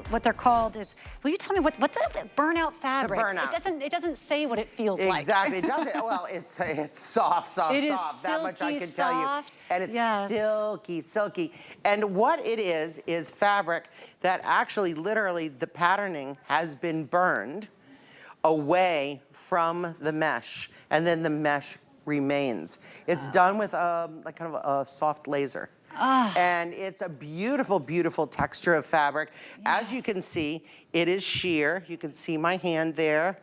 What they're called is, will you tell me what the burnout fabric? The burnout. It doesn't say what it feels like. Exactly, it doesn't. Well, it's soft. It is That silky, much I can tell you. soft. And it's Yes. silky. And what it is fabric that actually, literally, the patterning has been burned away from the mesh, and then the mesh remains. It's done with like kind of a soft laser. And it's a beautiful, beautiful texture of fabric. As you can see, it is sheer. You can see my hand there.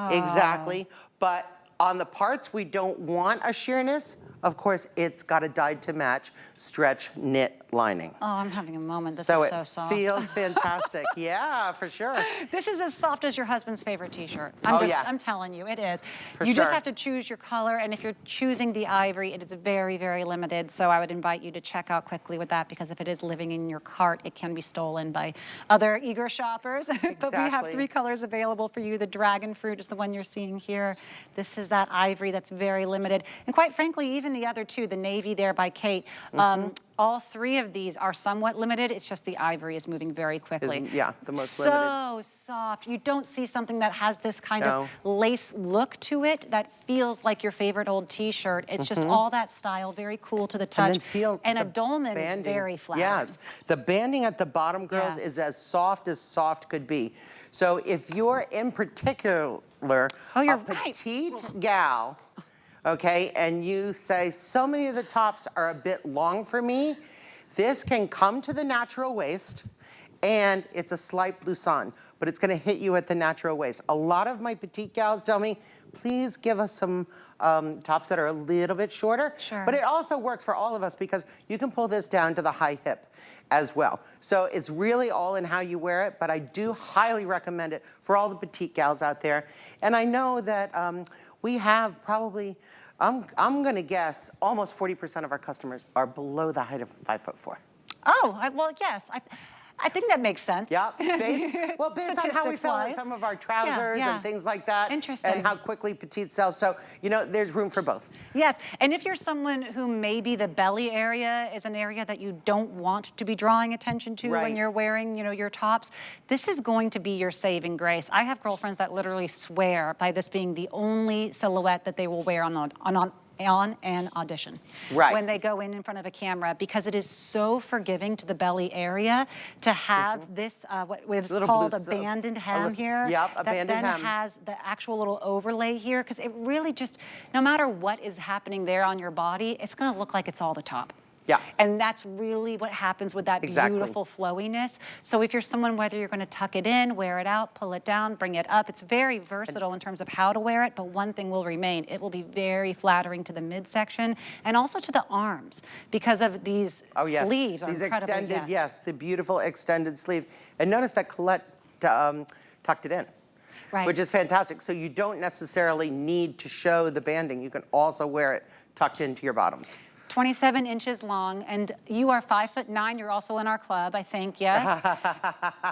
Exactly. But on the parts we don't want a sheerness, of course, it's got a dyed to match stretch knit lining. Oh, I'm having a moment. This So is so soft. it feels fantastic. Yeah, for sure. This is as soft as your husband's favorite t-shirt. Yeah. I'm telling you, it is. For you just sure. have to choose your color, and if you're choosing the ivory, it is very, very limited. So I would invite you to check out quickly with that, because if it is living in your cart, it can be stolen by other eager shoppers. But we have Exactly. 3 colors available for you. The dragon fruit is the one you're seeing here. This is that ivory that's very limited. And quite frankly, even the other 2, the navy there by Kate, all 3 of these are somewhat limited. It's just the ivory is moving very quickly. Yeah, the most so limited. Soft. You don't see something that has this kind of lace look to it that feels like your favorite old t-shirt. It's just all that style, very cool to the touch. And a dolman is very flat. Yes, the banding at the bottom, girls, is as soft could be. So if you're in particular a petite gal, okay, and you say, so many of the tops are a bit long for me, this can come to the natural waist, and it's a slight blouson, but it's gonna hit you at the natural waist. A lot of my petite gals tell me, please give us some tops that are a little bit shorter. Sure. But it also works for all of us because you can pull this down to the high hip as well. So it's really all in how you wear it, but I do highly recommend it for all the petite gals out there. And I know that we have probably, I'm gonna guess, almost 40% of our customers are below the height of 5'4". Oh, well, yes. I think that makes sense. Yeah, based on how we sell some of our trousers and things like that. Interesting. And how quickly petite sells. So, you know, there's room for both. Yes, and if you're someone who maybe the belly area is an area that you don't want to be drawing attention to when you're wearing, you know, your tops, this is going to be your saving grace. I have girlfriends that literally swear by this being the only silhouette that they will wear on an audition when they go in front of a camera, because it is so forgiving to the belly area to have this what is called a banded hem here. Yep, a banded hem. That then has the actual little overlay here, because it really just, no matter what is happening there on your body, it's going to look like it's all the top. Yeah. And that's really what happens with that beautiful flowiness. So if you're someone, whether you're going to tuck it in, wear it out, pull it down, bring it up, it's very versatile in terms of how to wear it, but one thing will remain. It will be very flattering to the midsection and also to the arms, because of these sleeves. These extended, the beautiful extended sleeve. And notice that Colette tucked it in. Which is fantastic. So you don't necessarily need to show the banding. You can also wear it tucked into your bottoms. 27 inches long, and you are 5'9". You're also in our club, I think, yes?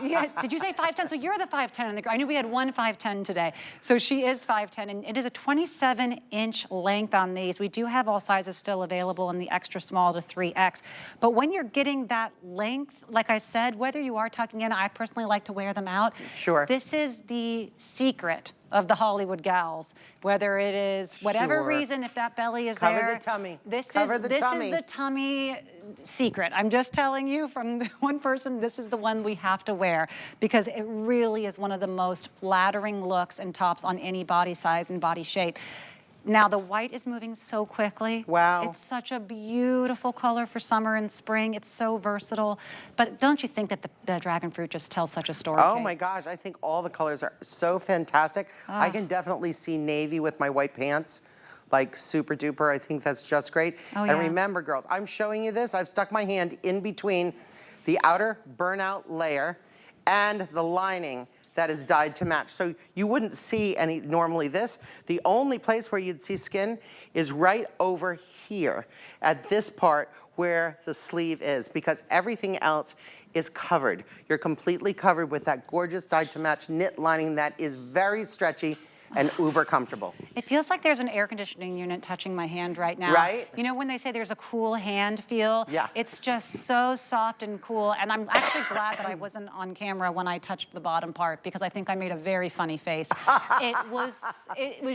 Yeah, did you say 5'10"? So you're the 5'10" in the group. I knew we had one 5'10" today. So she is 5'10", and it is a 27-inch length on these. We do have all sizes still available in the extra small to 3X. But when you're getting that length, like I said, whether you are tucking in, I personally like to wear them out. Sure. This is the secret of the Hollywood gals, whether it is whatever reason, if that belly is there. Cover the tummy. This is the tummy secret. I'm just telling you from one person, this is the one we have to wear, because it really is one of the most flattering looks and tops on any body size and body shape. Now, the white is moving so quickly. Wow. It's such a beautiful color for summer and spring. It's so versatile. But don't you think that the dragon fruit just tells such a story? Oh my gosh, I think all the colors are so fantastic. I can definitely see navy with my white pants, like super duper. I think that's just great. And remember, girls, I'm showing you this. I've stuck my hand in between the outer burnout layer and the lining that is dyed to match. So you wouldn't see any, normally this, the only place where you'd see skin is right over here at this part where the sleeve is, because everything else is covered. You're completely covered with that gorgeous dyed to match knit lining that is very stretchy, and uber comfortable. It feels like there's an air conditioning unit touching my hand right now. Right? You know when they say there's a cool hand feel? Yeah. It's just so soft and cool. And I'm actually glad that I wasn't on camera when I touched the bottom part because I think I made a very funny face. It was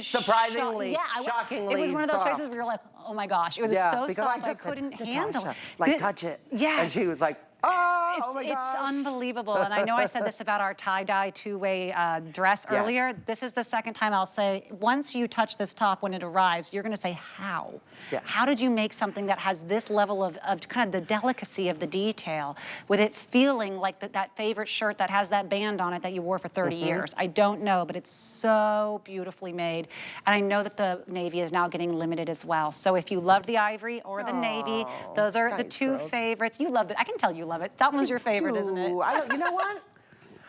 Surprisingly, It shockingly was one of those soft. faces where you're like, oh my gosh. It was so because soft I just said, couldn't "Natasha, handle it. like touch it. Yes. And she was like, oh my gosh. It's unbelievable. And I know I said this about our tie-dye two-way dress Yes. earlier. This is the second time I'll say, once you touch this top when it arrives, you're gonna say, how? Yeah. How did you make something that has this level of kind of the delicacy of the detail with it feeling like that favorite shirt that has that band on it that you wore for 30 years? I don't know, but it's so beautifully made. And I know that the navy is now getting limited as well. So if you loved the ivory or the navy, those are the nice two girls. favorites. You loved it. I can tell you love it. That one's your favorite, isn't it? Ooh, you know what?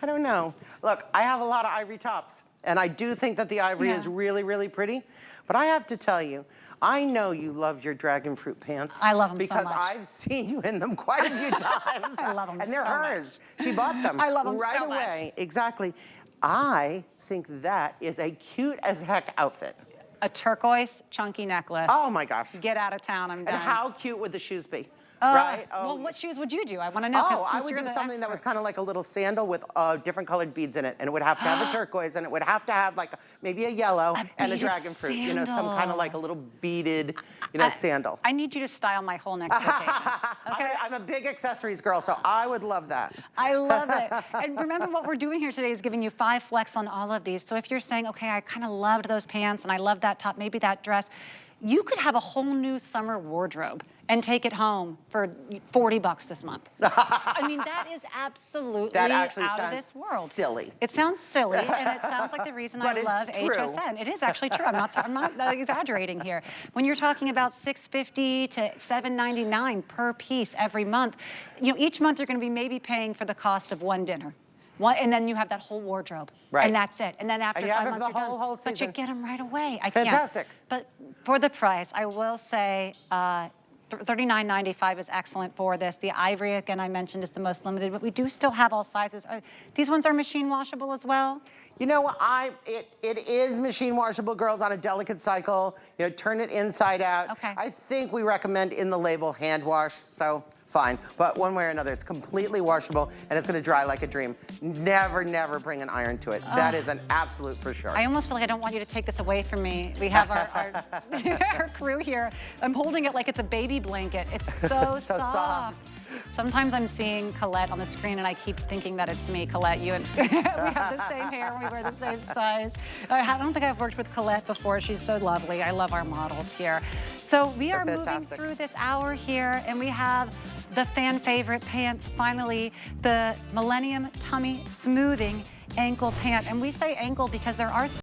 I don't know. Look, I have a lot of ivory tops, and I do think that the ivory is really, really pretty. But I have to tell you, I know you love your dragon fruit pants. I love them so because much. I've seen you in them quite a few times. I love them and they're so hers. She bought them. I love them right so much. away. Exactly. I think that is a cute as heck outfit. A turquoise chunky necklace. Oh my gosh. Get out of town, I'm done. And how cute would the shoes be? Right? Well, what shoes would you do? I want to know. I would do something that was kind of like a little sandal with different colored beads in it, and it would have to have a turquoise, and it would have to have like maybe a yellow and a beaded dragon fruit. You know, some kind of like a little beaded, sandal. I need you to style my whole next vacation. Okay. I'm a big accessories girl, so I would love that. I love it. And remember what we're doing here today is giving you 5 flex on all of these. So if you're saying, okay, I kind of loved those pants and I love that top, maybe that dress, you could have a whole new summer wardrobe and take it home for $40 this month. I mean, that is absolutely out of this world. Silly. It sounds silly, and it sounds like the reason I love HSN. It is actually true. I'm not exaggerating here. When you're talking about $650 to $799 per piece every month, you know, each month you're going to be maybe paying for the cost of one dinner. And then you have that whole wardrobe, and that's it. And then after 5 months, you're done. Whole but you get them right away. Fantastic. But for the price, I will say $39.95 is excellent for this. The ivory, again, I mentioned, is the most limited, but we do still have all sizes. These ones are machine washable as well? You know, it is machine washable, girls, on a delicate cycle. You know, turn it inside out. Okay. I think we recommend in the label hand wash, so fine. But one way or another, it's completely washable and it's gonna dry like a dream. Never, never bring an iron to it. That is an absolute for sure. I almost feel like I don't want you to take this away from me. We have our crew here. I'm holding it like it's a baby blanket. It's so, soft. Sometimes I'm seeing Colette on the screen and I keep thinking that it's me, Colette. You and we have the same hair and we wear the same size. I don't think I've worked with Colette before. She's so lovely. I love our models here. So we are moving through this hour here and we have the fan favorite pants, finally, the Millennium Tummy Smoothing Ankle Pant. And we say ankle because there are